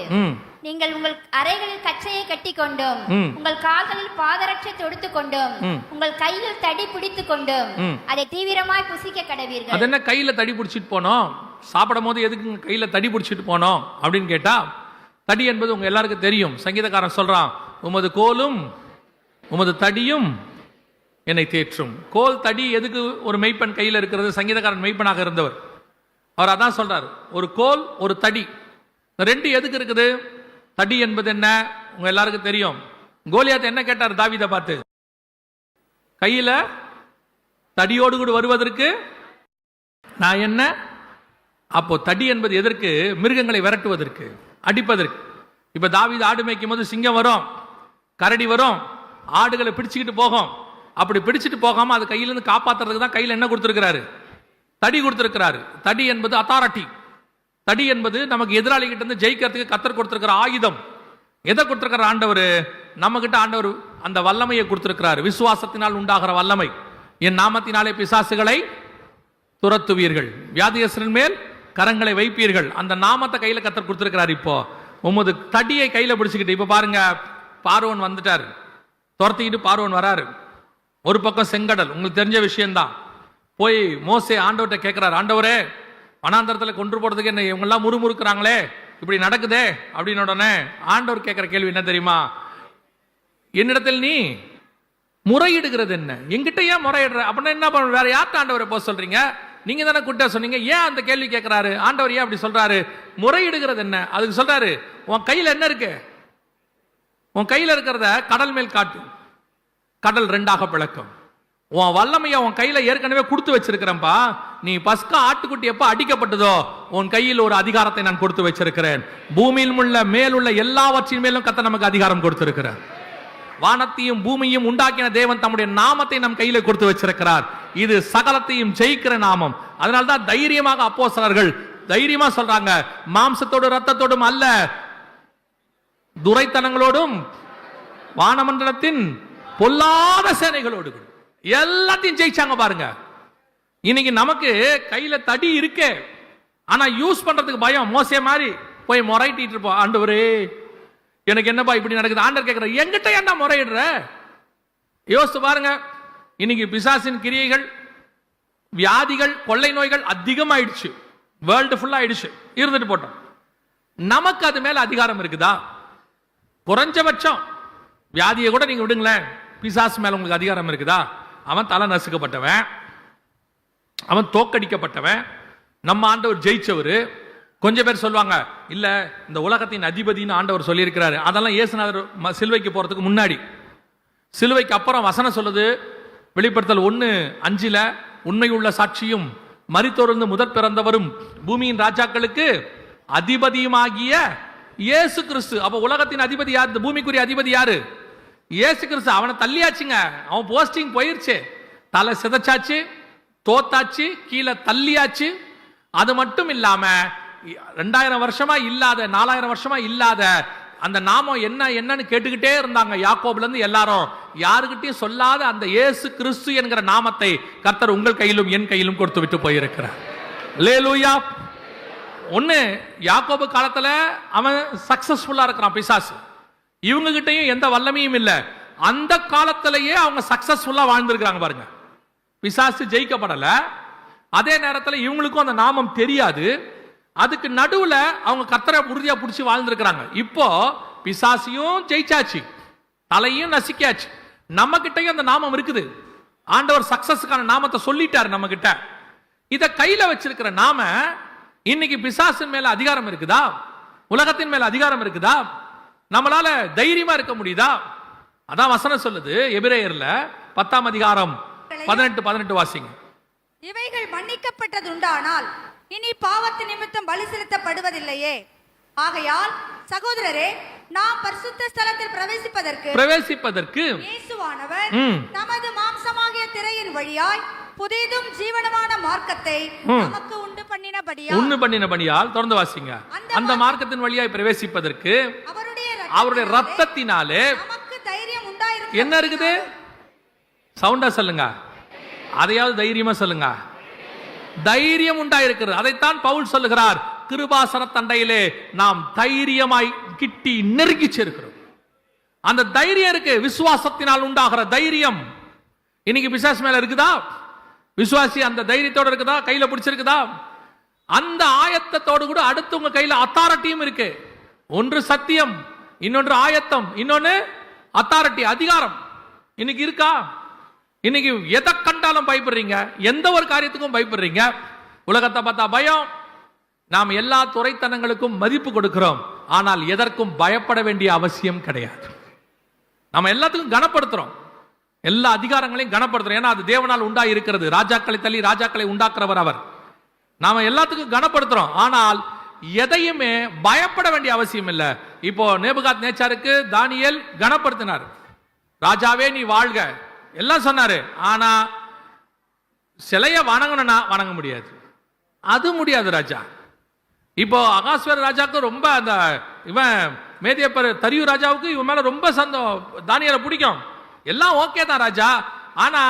நீங்கள் உங்கள் அறைகளில் கச்சையை கட்டி கொண்டும், உங்கள் கால்களில் பாதரட்சை தொடுத்து கொண்டும், உங்கள் கையில் தடி பிடித்து கொண்டும் அதை தீவிரமாய் புசிக்க கடவீர்கள். அது என்ன கையில தடி பிடிச்சிட்டு போனோம்? சாப்பிடும் போது எதுக்கு கையில தடி பிடிச்சிட்டு போனோம் அப்படின்னு கேட்டா, தடி என்பது உங்க எல்லாருக்கும் தெரியும். சங்கீதக்காரன் சொல்றான், உமது கோலும் உமது தடியும் என்னை தேற்றும். கோல் தடி எதுக்கு ஒரு மெய்ப்பெண் கையில் இருக்கிறது? சங்கீதக்காரன் மெய்ப்பனாக இருந்தவர், அவர் அதான் சொல்றாரு, ஒரு கோல் ஒரு தடி, ரெண்டு எதுக்கு இருக்குது? தடி என்பது என்ன உங்க எல்லாருக்கும் தெரியும். கோலியாத் என்ன கேட்டார் தாவீதை பார்த்து? கையில தடியோடு கூட வருவதற்கு நான் என்ன? அப்போ தடி என்பது எதற்கு? மிருகங்களை விரட்டுவதற்கு, அடிப்பதற்கு. இப்ப தாவீது ஆடு மேய்க்கும் போது சிங்கம் வரும், கரடி வரும், ஆடுகளை பிடிச்சுக்கிட்டு போகும். அப்படி பிடிச்சிட்டு போகாம அது கையிலிருந்து காப்பாத்துறதுக்கு தான் கையில் என்ன கொடுத்திருக்கிறாரு? தடி கொடுத்திருக்கிறாரு. தடி என்பது அத்தாரிட்டி. தடி என்பது நமக்கு எதிராளி கிட்ட இருந்து ஜெயிக்கிறதுக்கு கர்த்தர் கொடுத்திருக்கிற ஆயுதம். எதை கொடுத்திருக்கிற ஆண்டவர்? நம்ம கிட்ட ஆண்டவர் அந்த வல்லமையை கொடுத்திருக்கிறார். விசுவாசத்தினால் உண்டாகிற வல்லமை. என் நாமத்தினாலே பிசாசுகளை துரத்துவீர்கள், வியாதியஸ்தரின் மேல் கரங்களை வைப்பீர்கள். அந்த நாமத்தை கையில கர்த்தர் கொடுத்திருக்கிறார். இப்போ உமது தடியை கையில பிடிச்சுக்கிட்டு, இப்ப பாருங்க, பார்வோன் வந்துட்டாரு, துரத்திக்கிட்டு பார்வோன் வராரு. ஒரு பக்கம் செங்கடல், உங்களுக்கு தெரிஞ்ச விஷயம்தான். போய் மோசே ஆண்டவர்கிட்ட கேட்கிறார், ஆண்டவரே வனாந்தரத்தில் கொன்று போடுறதுக்கு என்ன இவங்கெல்லாம் முறுமுறுக்கிறாங்களே, இப்படி நடக்குதே அப்படின்னு. உடனே ஆண்டவர் கேட்கிற கேள்வி என்ன தெரியுமா? என்னிடத்தில் நீ முறையிடுகிறது என்ன? எங்கிட்ட ஏன் முறையிடுற? அப்படின்னா என்ன பண்ண? வேற யார்கிட்ட ஆண்டவரை போக சொல்றீங்க? நீங்க தானே கூட்ட சொன்னீங்க. ஏன் அந்த கேள்வி கேட்கிறாரு ஆண்டவர்? ஏன் அப்படி சொல்றாரு? முறையிடுகிறது என்ன? அதுக்கு சொல்றாரு, உன் கையில என்ன இருக்கு? உன் கையில இருக்கிறத கடல் மேல் காட்டு, கடல் ரெண்டாக பிளக்கும். உன் வல்லமைய உன் கையில ஏற்கனவே கொடுத்து வச்சிருக்கிறேன்பா. நீ பஸ்கா ஆட்டுக்குட்டி எப்ப அடிக்கப்பட்டதோ உன் கையில் ஒரு அதிகாரத்தை நான் கொடுத்து வச்சிருக்கிறேன். பூமியில் உள்ள மேலுள்ள எல்லாவற்றின் மேலும் கர்த்தர் நமக்கு அதிகாரம் கொடுத்திருக்கிறார். வானத்தையும் பூமியையும் உண்டாக்கின தேவன் தம்முடைய நாமத்தை நம் கையில கொடுத்து வச்சிருக்கிறார். இது சகலத்தையும் ஜெயிக்கிற நாமம். அதனால்தான் தைரியமாக அப்போஸ்தலர்கள் தைரியமா சொல்றாங்க, மாம்சத்தோடு ரத்தத்தோடும் அல்ல, துரைத்தனங்களோடும் வானமண்டலத்தின் பொல்லாத சேனைகளோடு எல்லாத்தையும் ஜெயிச்சாங்க பாருங்க. இன்னைக்கு நமக்கு கையில தடி இருக்கே, ஆனா யூஸ் பண்றதுக்கு பயம். மோசே மாதிரி போய் முறையிட்டு இருப்போம், ஆண்டவரே எனக்கு என்னப்பா இப்படி நடக்குது? ஆண்டவர் கேட்கிற, எங்கிட்ட என்ன முறையிடுற? யோசித்து பாருங்க. இன்னைக்கு பிசாசின் கிரியைகள், வியாதிகள், கொள்ளை நோய்கள் அதிகமாயிடுச்சு, வேர்ல்டு ஃபுல்லா ஆயிடுச்சு. இருந்துட்டு போட்டோம், நமக்கு அது மேல அதிகாரம் இருக்குதா? குறைஞ்சபட்சம் வியாதியை கூட நீங்க விடுங்களேன், பிசாசு மேல உங்களுக்கு அதிகாரம் இருக்குதா? அவன் தலை நசுக்கப்பட்டவன், அவன் தோக்கடிக்கப்பட்டவன். நம்ம ஆண்டவர் ஜெயிச்சவர். கொஞ்சம் பேர் சொல்லுவாங்க, இல்ல இந்த உலகத்தின் அதிபதினு ஆண்டவர் சொல்லியிருக்கிறாரு. அதெல்லாம் இயேசுநாதர் சிலுவைக்கு போறதுக்கு முன்னாடி. சிலுவைக்கு அப்புறம் வசனம் சொல்லுது, வெளிப்படுத்தல் 1:5, உண்மையுள்ள சாட்சியும் மரித்தோர்ந்து முதற் பிறந்தவரும் பூமியின் ராஜாக்களுக்கு அதிபதியுமாகிய இயேசு கிறிஸ்து. அப்ப உலகத்தின் அதிபதி யாரு? பூமிக்குரிய அதிபதி யாரு? இயேசு கிறிஸ்து. அவனை தள்ளியாச்சுங்க, அவன் போஸ்டிங் போயிருச்சு, தலை சிதைச்சாச்சு, தோத்தாச்சு, கீழே தள்ளியாச்சு. அது மட்டும் இல்லாம 2000 வருஷமா இல்லாத, 4000 வருஷமா இல்லாத அந்த நாமம் என்னன்னு கேட்டுக்கிட்டே இருந்தாங்க யாக்கோபுல இருந்து எல்லாரும். யாருக்கிட்டையும் சொல்லாத அந்த இயேசு கிறிஸ்து என்கிற நாமத்தை கர்த்தர் உங்கள் கையிலும் என் கையிலும் கொடுத்து விட்டு போயிருக்கிறார். அல்லேலூயா. ஒண்ணு, யாக்கோபு காலத்துல அவன் சக்சஸ்ஃபுல்லா இருக்கிறான் பிசாசு. இவங்க கிட்டையும் எந்த வல்லமையும் இல்ல. அந்த காலத்திலேயே அவங்க சக்சஸ்ஃபுல்லா வாழ்ந்திருக்கிறாங்க பாருங்க. பிசாசு ஜெயிக்கப்படல, அதே நேரத்தில் இவங்களுக்கும் அந்த நாமம் தெரியாது. அதுக்கு நடுவுல அவங்க கர்த்தரை உறுதியா பிடிச்சி வாழ்ந்திருக்கிறாங்க. இப்போ பிசாசியும் ஜெயிச்சாச்சு, தலையும் நசிக்காச்சு. நம்ம கிட்டையும் அந்த நாமம் இருக்குது. ஆண்டவர் சக்சஸ்க்கான நாமத்தை சொல்லிட்டாரு நம்ம கிட்ட. இத கையில வச்சிருக்கிற நாம இன்னைக்கு பிசாசின் மேல அதிகாரம் இருக்குதா? உலகத்தின் மேல அதிகாரம் இருக்குதா? நம்மளால தைரியமா இருக்க முடியுதா? அதான் வசனம் சொல்லுது, எபிரேயர்ல 10ஆம் அதிகாரம் 18 வாசிங்க. இவைகள் மன்னிக்கப்பட்டது உண்டானால் இனி பாவத்து நிமித்தம் பலி செலுத்தப்படுவதில்லையே. ஆகையால் சகோதரரே, நாம் பரிசுத்த ஸ்தலத்தில் பிரவேசிப்பதற்கு இயேசுவானவர் நமது மாம்சமாகிய திரையின் வழியாய் புதிதும் ஜீவனமான மார்க்கத்தை நமக்கு உண்டு பண்ணினபடியால் தொடர்ந்து வாசிங்க. அந்த மார்க்கத்தின் வழியாய் பிரவேசிப்பதற்கு அவருடைய ரத்தத்தினாலே நமக்கு தைரியம் உண்டாயிருக்கு. என்ன இருக்குது? சவுண்டா சொல்லுங்க, அதையாவது தைரியமா சொல்லுங்க. தைரியம் உண்டாயிருக்கிறது. அதைத்தான் பவுல் சொல்லுகிறார், கிருபாசன தண்டையிலே நாம் தைரியமாய் கிட்டி நெருங்கி சேர்க்கிறோம். அந்த தைரியம் இருக்கு, விசுவாசத்தினால் உண்டாகிற தைரியம். இன்னைக்கு பிசாசு மேல இருக்குதா? விசுவாசி அந்த தைரியத்தோட இருக்குதா? கையில பிடிச்சிருக்குதா? அந்த ஆயத்தத்தோடு கூட அடுத்து உங்க கையில அத்தாரிட்டியும் இருக்கு. ஒன்று சத்தியம், இன்னொன்று ஆயத்தம், இன்னொன்னு அத்தாரிட்டி, அதிகாரம். இன்னைக்கு இருக்கா? இன்னைக்கு எதை கண்டாலும் பயப்படுறீங்க, எந்த ஒரு காரியத்துக்கும் பயப்படுறீங்க. உலகத்தை பார்த்தா பயம். நாம் எல்லா துறைத்தனங்களுக்கும் மதிப்பு கொடுக்கிறோம், ஆனால் எதற்கும் பயப்பட வேண்டிய அவசியம் கிடையாது. நம்ம எல்லாத்துக்கும் கனப்படுத்துறோம், எல்லா அதிகாரங்களையும் கனப்படுத்துறோம். ஏன்னா அது தேவனால் உண்டா இருக்கிறது. ராஜாக்களை தள்ளி ராஜாக்களை உண்டாக்குறவர் அவர். நாம எல்லாத்துக்கும் கனப்படுத்துறோம், ஆனால் எதையுமே பயப்பட வேண்டிய அவசியம் இல்லை. இப்போ நேபுகாத் நேச்சாருக்கு தானியேல் கனப்படுத்தினார், ராஜாவே நீ வாழ்க எல்லாம் சொன்னாரு. ஆனா சிலைய வணங்கணும்னா வணங்க முடியாது, அது முடியாது ராஜா. இப்போ அகாஸ்வர் ராஜாவுக்கு ரொம்ப அந்த இவன் மேதியப்பர் தரியு ராஜாவுக்கு இவன் மேல ரொம்ப தானியேலை பிடிக்கும். எல்லாம் ஓகே தான் ராஜா, ஆனா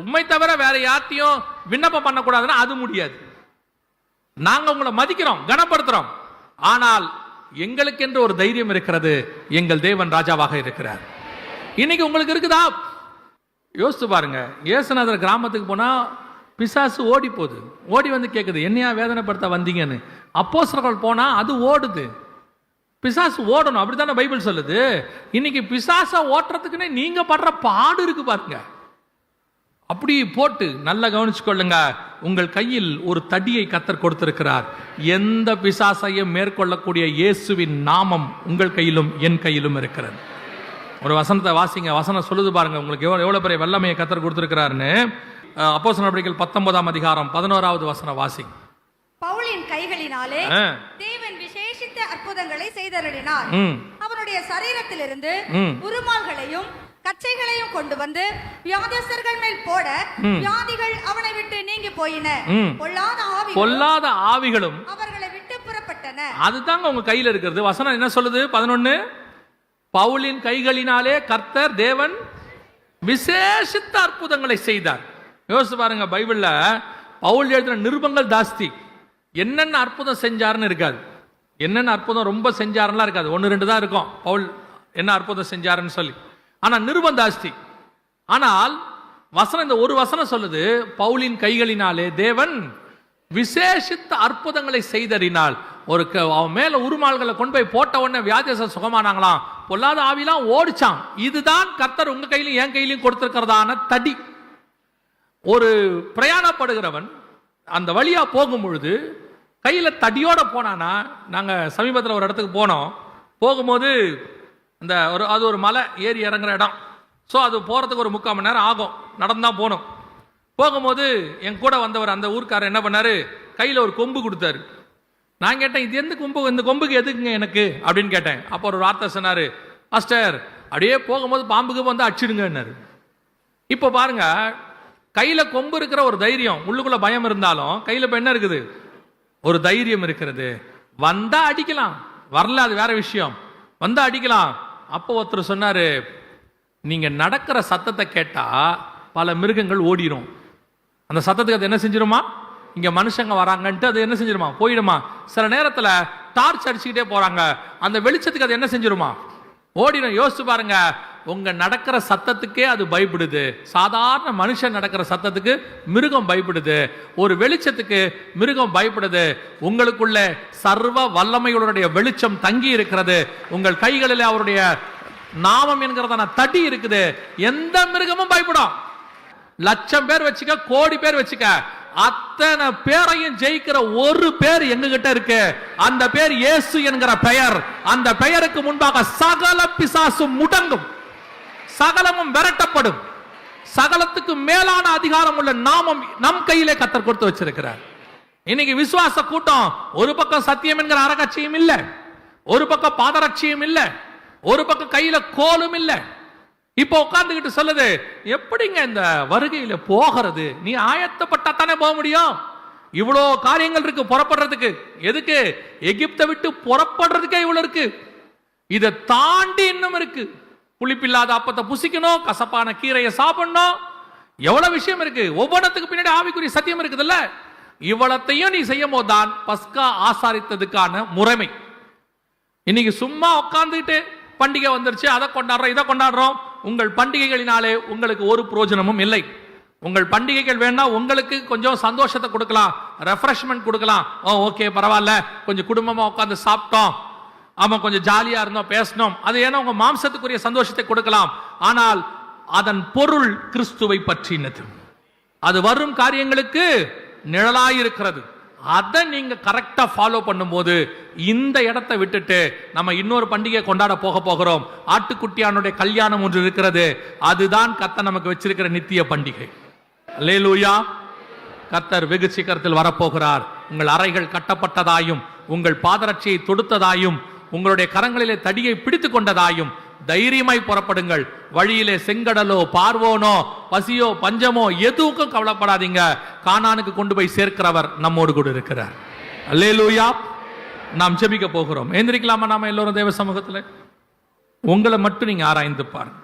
உண்மை தவிர வேற யார்த்தையும் விண்ணப்பம் பண்ணக்கூடாதுன்னா அது முடியாது. நாங்க உங்களை மதிக்கிறோம், கனப்படுத்துறோம், ஆனால் எங்களுக்கு என்று ஒரு தைரியம் இருக்கிறது. எங்கள் தேவன் ராஜாவாக இருக்கிறார். இன்னைக்கு உங்களுக்கு இருக்குதா? யோசிச்சு பாருங்க. இயேசுநாதர் கிராமத்துக்கு போனா பிசாசு ஓடி போகுது, ஓடி வந்து கேட்குது, என்னையா வேதனைப்படுத்த வந்தீங்கன்னு. அப்போஸ்தலர்கள் போனா அது ஓடுது. பிசாசு ஓடணும், அப்படித்தானே பைபிள் சொல்லுது. இன்னைக்கு பிசாசை ஓட்டுறதுக்குன்னே நீங்க படுற பாடு இருக்கு பாருங்க. அப்படி போட்டு நல்லா கவனிச்சுக்கொள்ளுங்க. உங்கள் கையில் ஒரு தடியை கர்த்தர் கொடுத்திருக்கிறார். எந்த பிசாசையும் மேற்கொள்ளக்கூடிய இயேசுவின் நாமம் உங்கள் கையிலும் என் கையிலும் இருக்கிறது. ஒரு வசனத்தை வாசிங்க. வசனம் சொல்லுது பாருங்க, உங்களுக்கு எவ்வளவு பெரிய வல்லமையை கர்த்தர் கொடுத்திருக்கிறாருன்னு. அப்போஸ்தலர் நடவடிக்கைகள் 19ஆம் அதிகாரம் 11வது வசனம் வாசிங்க. பவுலின் கைகளினாலே தேவன் விசேஷித்த அற்புதங்களை செய்தருளினார். அவனுடைய சரீரத்திலிருந்து உருமால்களையும் கச்சைகளையும் கொண்டு வந்து வியாதியஸ்தர்கள் மேல் போட வியாதிகள் அவனை விட்டு நீங்கி போயின. பொல்லாத ஆவிகளும் அவர்களை விட்டு புறப்பட்டன. அதுதாங்க உங்க கையில இருக்கிறது. வசனம் என்ன சொல்லுது? 11 பவுலின் கைகளினாலே கர்த்தர் தேவன் விசேஷித்த அற்புதங்களை செய்தார். யோசிச்சு பாருங்க, பைபிள்ல பவுல் எழுதின நிருபங்கள் ஜாஸ்தி. என்னென்ன அற்புதம் செஞ்சாருன்னு இருக்காது. என்னென்ன அற்புதம் ரொம்ப செஞ்சாருன்னா இருக்காது. 1-2 தான் இருக்கும் பவுல் என்ன அற்புதம் செஞ்சாருன்னு சொல்லி. ஆனா நிருபம் ஜாஸ்தி. ஆனால் வசனம், இந்த ஒரு வசனம் சொல்லுது, பவுலின் கைகளினாலே தேவன் விசேஷித்த அற்புதங்களை செய்தறினால். அவன் மேல உருமால்களை கொண்டு போய் போட்ட உடனே வியாதியஸ்தர் சுகமானாங்களாம், பொல்லாத ஆவிலாம் ஓடிச்சான். இதுதான் கர்த்தர் உங்க கையிலும் என் கையிலும் கொடுத்திருக்கிறதான தடி. ஒரு பிரயாணப்படுகிறவன் அந்த வழியா போகும் பொழுது கையில தடியோட போனானா, நாங்க சமீபத்தில் ஒரு இடத்துக்கு போனோம். போகும்போது அது ஒரு மலை ஏறி இறங்குற இடம். ஸோ அது போறதுக்கு ஒரு 3/4 மணி நேரம் ஆகும். நடந்தான் போனோம். போகும்போது என் கூட வந்தவர் அந்த ஊர்க்காரர் என்ன பண்ணாரு, கையில ஒரு கொம்பு கொடுத்தாரு. நான் கேட்டேன், இது எந்த கொம்பு, இந்த கொம்புக்கு எதுக்குங்க எனக்கு அப்படின்னு கேட்டேன். அப்போ ஒரு வார்த்தை சொன்னாரு, மாஸ்டர் அப்படியே போகும்போது பாம்புக்கு வந்து அடிச்சிடுங்கன்னாரு. இப்போ பாருங்க, கையில கொம்பு இருக்கிற ஒரு தைரியம், உள்ளுக்குள்ள பயம் இருந்தாலும் கையில இப்ப என்ன இருக்குது, ஒரு தைரியம் இருக்கிறது. வந்தா அடிக்கலாம், வரல அது வேற விஷயம், வந்தா அடிக்கலாம். அப்போ ஒருத்தர் சொன்னாரு, நீங்க நடக்கிற சத்தத்தை கேட்டா பல மிருகங்கள் ஓடிடும். அந்த சத்தத்துக்கு அது என்ன செஞ்சிருமா, இங்க மனுஷங்க வராங்கன்ட்டு அது என்ன செஞ்சிருமா, போயிடுமா. சில நேரத்துல டார்ச் அடிச்சுக்கிட்டே போறாங்க, அந்த வெளிச்சத்துக்கு அது என்ன செஞ்சிருமா, ஓடிடும். யோசிச்சு பாருங்க, உங்க நடக்கிற சத்தத்துக்கே அது பயப்படுது. சாதாரண மனுஷன் நடக்கிற சத்தத்துக்கு மிருகம் பயப்படுது, ஒரு வெளிச்சத்துக்கு மிருகம் பயப்படுது. உங்களுக்குள்ள சர்வ வல்லமையுடைய வெளிச்சம் தங்கி இருக்கிறது. உங்கள் கைகளில் அவருடைய நாமம் என்கிறதான தடி இருக்குது. எந்த மிருகமும் பயப்படும். 1,00,000 பேர் வச்சுக்க, கோடி பேர் வச்சுக்க, அத்தனை பேரையும் ஜெயிக்கிற ஒரு பேர் எங்க கிட்ட இருக்கு. அந்த பேர் இயேசு என்கிற பெயர். அந்த பெயருக்கு முன்பாக சகல பிசாசும் முடங்கும், சகலமும் விரட்டப்படும். சகலத்துக்கு மேலான அதிகாரம் உள்ள நாமம் நம் கையிலே கர்த்தர் கொடுத்து வச்சிருக்கிறார். இன்னைக்கு விசுவாச கூட்டம் ஒரு பக்கம் சத்தியம் என்கிற அரகட்சியும் இல்ல, ஒரு பக்கம் பாதரட்சியும் இல்ல, ஒரு பக்கம் கையில கோலும் இல்ல. இப்போ உட்கார்ந்துகிட்டு சொல்லுது, எப்படிங்க இந்த வருகையில போகிறது, நீ ஆயத்தப்பட்டா தானே போக முடியும். இவ்வளோ காரியங்கள் இருக்கு புறப்படுறதுக்கு. எதுக்கு? எகிப்தை விட்டு புறப்படுறதுக்கே இவ்வளவு இருக்கு. இதை தாண்டி இன்னும் இருக்கு. புளிப்பில்லாத அப்பத்தை புசிக்கணும், கசப்பான கீரையை சாப்பிடணும், எவ்வளவு விஷயம் இருக்கு. ஒவ்வொன்றத்துக்கு பின்னாடி ஆவிக்குரிய சத்தியம் இருக்குதுல்ல. இவ்வளத்தையும் நீ செய்யும் போதுதான் பஸ்கா ஆசாரித்ததுக்கான முறைமை. இன்னைக்கு சும்மா உட்கார்ந்துட்டு பண்டிகை வந்துருச்சு, அதை கொண்டாடுறோம், இதை கொண்டாடுறோம். உங்கள் பண்டிகைகளினாலே உங்களுக்கு ஒரு பிரயோஜனமும் இல்லை. உங்கள் பண்டிகைகள் வேணா உங்களுக்கு கொஞ்சம் சந்தோஷத்தை கொடுக்கலாம், ரெஃப்ரெஷ்மெண்ட் கொடுக்கலாம். ஓகே பரவாயில்ல, கொஞ்சம் குடும்பமா உட்கார்ந்து சாப்பிட்டோம், ஆமா கொஞ்சம் ஜாலியா இருந்தோம், பேசணும், அது ஏன்னா உங்க மாம்சத்துக்குரிய சந்தோஷத்தை கொடுக்கலாம். ஆனால் அதன் பொருள் கிறிஸ்துவை பற்றினது. அது வரும் காரியங்களுக்கு நிழலாயிருக்கிறது. அதை நீங்க கரெக்டா ஃபாலோ பண்ணும்போது இந்த இடத்தை விட்டுட்டு நம்ம இன்னொரு பண்டிகை கொண்டாட போகிறோம். ஆட்டுக்குட்டியானுடைய கல்யாணம் ஒன்று இருக்கிறது. அதுதான் கர்த்தர் நமக்கு வச்சிருக்கிற நித்திய பண்டிகை. அல்லேலூயா. கர்த்தர் வெகு சீக்கிரத்தில் வரப்போகிறார். உங்கள் அறைகள் கட்டப்பட்டதாயும், உங்கள் பாதரட்சியை தொடுத்ததாயும், உங்களுடைய கரங்களிலே தடியை பிடித்து கொண்டதாயும் தைரியமாய் புறப்படுங்கள். வழியிலே செங்கடலோ பார்வோனோ பசியோ பஞ்சமோ எதுவுக்கும் கவலைப்படாதீங்க. கானானுக்கு கொண்டு போய் சேர்க்கிறவர் நம்மோடு கூட இருக்கிறார். அல்லேலூயா. நாம் ஜெபிக்க போகிறோம். எந்திரிக்கலாமா நாம எல்லோரும் தேவ சமூகத்தில்? உங்களை மட்டும் நீங்க ஆராய்ந்து பாருங்க.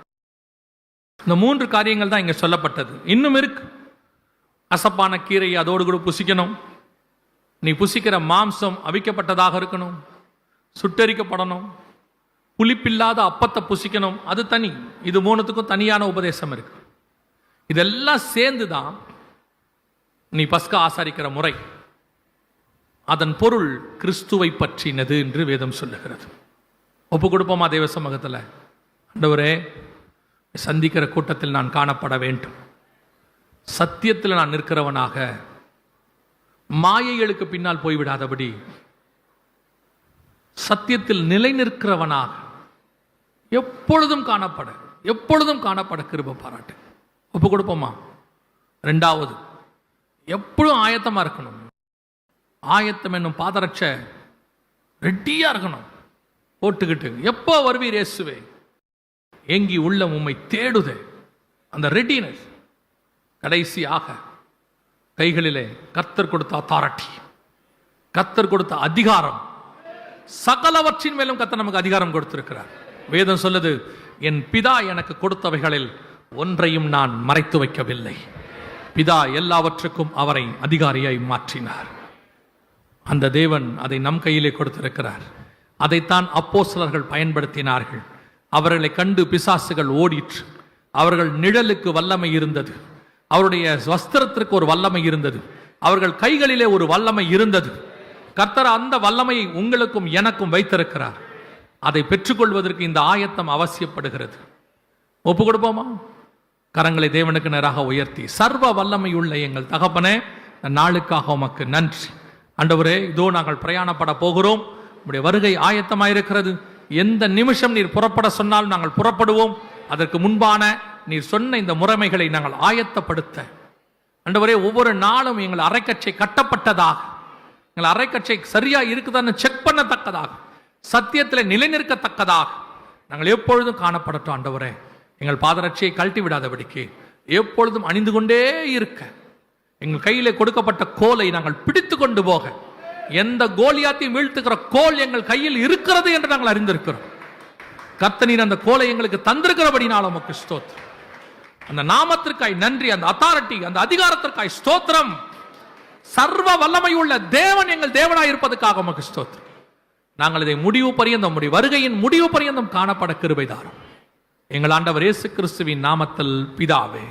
இந்த 3 காரியங்கள் தான் இங்க சொல்லப்பட்டது. இன்னும் இருக்கு. அசப்பான கீரையை அதோடு கூட புசிக்கணும். நீ புசிக்கிற மாம்சம் அவிக்கப்பட்டதாக இருக்கணும், சுட்டரிக்கப்படணும். புளிப்பில்லாத அப்பத்தை புசிக்கணும், அது தனி. இது 3த்துக்கும் தனியான உபதேசம் இருக்கு. இதெல்லாம் சேர்ந்துதான் நீ பஸ்கா ஆசாரிக்கிற முறை. அதன் பொருள் கிறிஸ்துவை பற்றினது என்று வேதம் சொல்லுகிறது. ஒப்பு கொடுப்போமா தேவ சமூகத்தில்? ஆண்டவரே, சந்திக்கிற கூட்டத்தில் நான் காணப்பட வேண்டும். சத்தியத்தில் நான் நிற்கிறவனாக, மாயைகளுக்கு பின்னால் போய்விடாதபடி சத்தியத்தில் நிலை நிற்கிறவனாக எப்பொழுதும் காணப்பட கிருபை பாராட்டு. ஒப்பு கொடுப்போமா? ரெண்டாவது, எப்பொழுதும் ஆயத்தமா இருக்கணும். ஆயத்தம் என்னும் பாதரட்ச ரெட்டியா இருக்கணும் போட்டுக்கிட்டு. எப்போ வருவீர் இயேசுவே? ஏங்கி உள்ளம் உம்மை தேடுதே. அந்த ரெடினஸ். கடைசியாக கைகளிலே கர்த்தர் கொடுத்த அத்தாரிட்டி, கர்த்தர் கொடுத்த அதிகாரம். சகலவற்றின் மேலும் கர்த்தர் நமக்கு அதிகாரம் கொடுத்திருக்கிறார். வேதம் சொல்லுது, என் பிதா எனக்கு கொடுத்தவைகளில் ஒன்றையும் நான் மறைத்து வைக்கவில்லை. பிதா எல்லாவற்றுக்கும் அவரை அதிகாரியாய் மாற்றினார். அந்த தேவன் அதை நம் கையிலே கொடுத்திருக்கிறார். அதைத்தான் அப்போஸ்தலர்கள் பயன்படுத்தினார்கள். அவர்களை கண்டு பிசாசுகள் ஓடிற்று. அவர்கள் நிழலுக்கு வல்லமை இருந்தது, அவருடைய வஸ்திரத்திற்கு ஒரு வல்லமை இருந்தது, அவர்கள் கைகளிலே ஒரு வல்லமை இருந்தது. கர்த்தர் அந்த வல்லமையை உங்களுக்கும் எனக்கும் வைத்திருக்கிறார். அதை பெற்றுக்கொள்வதற்கு இந்த ஆயத்தம் அவசியப்படுகிறது. ஒப்பு கொடுப்போமா? கரங்களை தேவனுக்கு நேராக உயர்த்தி, சர்வ வல்லமையுள்ள எங்கள் தகப்பனே, நாளுக்காக உமக்கு நன்றி. ஆண்டவரே, இதோ நாங்கள் பிரயாணப்பட போகிறோம். உம்முடைய வருகை ஆயத்தமாயிருக்கிறது. எந்த நிமிஷம் நீர் புறப்பட சொன்னால் நாங்கள் புறப்படுவோம். அதற்கு முன்பான நீர் சொன்ன இந்த முறைமைகளை நாங்கள் ஆயத்தப்படுத்த, ஆண்டவரே, ஒவ்வொரு நாளும் எங்கள் அரைக்கச்சை கட்டப்பட்டதாக, எங்கள் அரைக்கச்சை சரியா இருக்குதான்னு செக் பண்ணத்தக்கதாக, சத்தியத்தில் நிலைநிற்கத்தக்கதாக நாங்கள் எப்பொழுதும் காணப்படட்டும். ஆண்டவரே, எங்கள் பாதரட்சியை கழட்டி விடாதபடிக்கு எப்பொழுதும் அணிந்து கொண்டே இருக்க, எங்கள் கையிலே கொடுக்கப்பட்ட கோலை நாங்கள் பிடித்து கொண்டு போக, எந்த கோலியாத்தையும் வீழ்த்துக்கிற கோல் எங்கள் கையில் இருக்கிறது என்று நாங்கள் அறிந்திருக்கிறோம். கர்த்தர் அந்த கோலை எங்களுக்கு தந்திருக்கிறபடினால உமக்கு ஸ்தோத்திரம். அந்த நாமத்திற்காய் நன்றி, அந்த அத்தாரிட்டி, அந்த அதிகாரத்திற்காய் ஸ்தோத்திரம். சர்வ வல்லமையுள்ள தேவன் எங்கள் தேவனாய் இருப்பதற்காக உமக்கு ஸ்தோத்திரம். நாங்கள் இதை முடிவு பரியந்தம், நம்முடைய வருகையின் முடிவு பரியந்தம் காணப்பட கிருபை தாரும். எங்கள் ஆண்டவர் இயேசு கிறிஸ்துவின் நாமத்தில் பிதாவே.